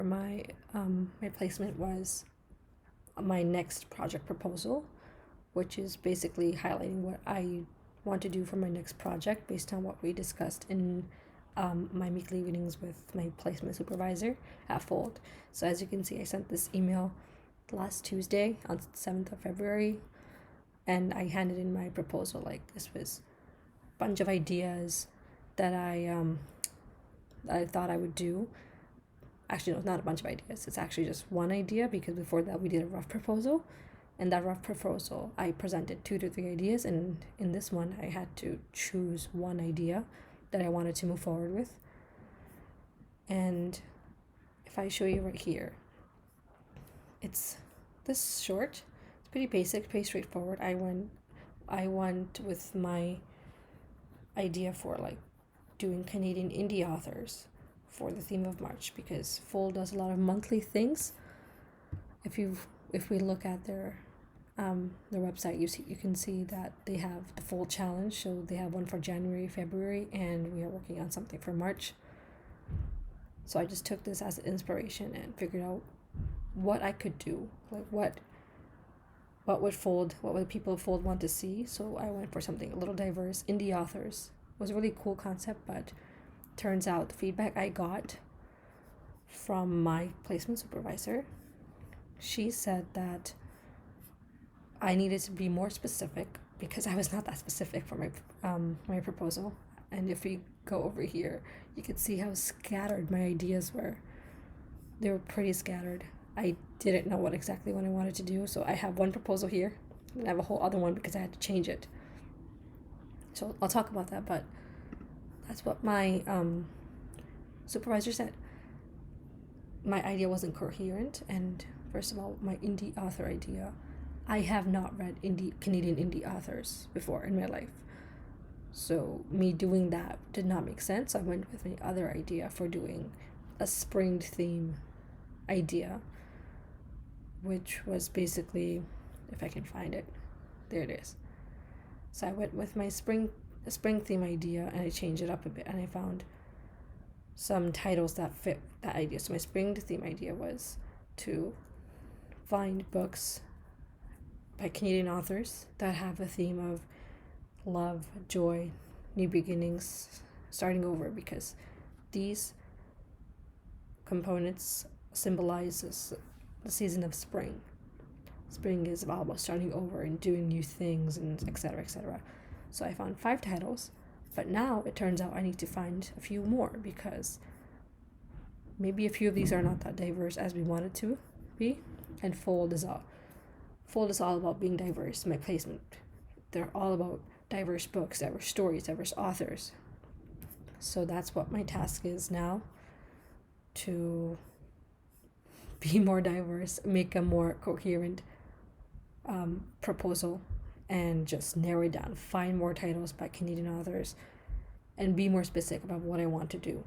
My placement was my next project proposal, which is basically highlighting what I want to do for my next project based on what we discussed in my weekly meetings with my placement supervisor at Fold. So as you can see, I sent this email last Tuesday on 7th of February, and I handed in my proposal. Like, this was a bunch of ideas that I thought I would do. Actually, no, it's not a bunch of ideas. It's actually just one idea, because before that we did a rough proposal. And that rough proposal, I presented 2 to 3 ideas, and in this one, I had to choose one idea that I wanted to move forward with. And if I show you right here, it's this short. It's pretty basic, pretty straightforward. I went with my idea for like doing Canadian indie authors for the theme of March, because Fold does a lot of monthly things. If we look at their website, you can see that they have the Fold challenge. So they have one for January, February, and we are working on something for March. So I just took this as an inspiration and figured out what I could do, like what would people of Fold want to see. So I went for something a little diverse. Indie authors was a really cool concept, but turns out the feedback I got from my placement supervisor, she said that I needed to be more specific, because I was not that specific for my proposal. And if we go over here, you can see how scattered my ideas were. They were pretty scattered. I didn't know what I wanted to do. So I have one proposal here, and I have a whole other one because I had to change it. So I'll talk about that, but that's what my supervisor said. My idea wasn't coherent, and first of all, my indie author idea, I have not read Canadian indie authors before in my life. So me doing that did not make sense. I went with my other idea for doing a spring theme idea, which was basically, if I can find it, there it is. So I went with my spring theme idea, and I changed it up a bit, and I found some titles that fit that idea. So my spring theme idea was to find books by Canadian authors that have a theme of love, joy, new beginnings, starting over, because these components symbolizes the season of spring. Spring is all about starting over and doing new things, and etc., etc. So I found 5 titles, but now it turns out I need to find a few more, because maybe a few of these are not that diverse as we want it to be. And Fold is all about being diverse. My placement, they're all about diverse books, diverse stories, diverse authors. So that's what my task is now, to be more diverse, make a more coherent proposal, and just narrow it down, find more titles by Canadian authors, and be more specific about what I want to do.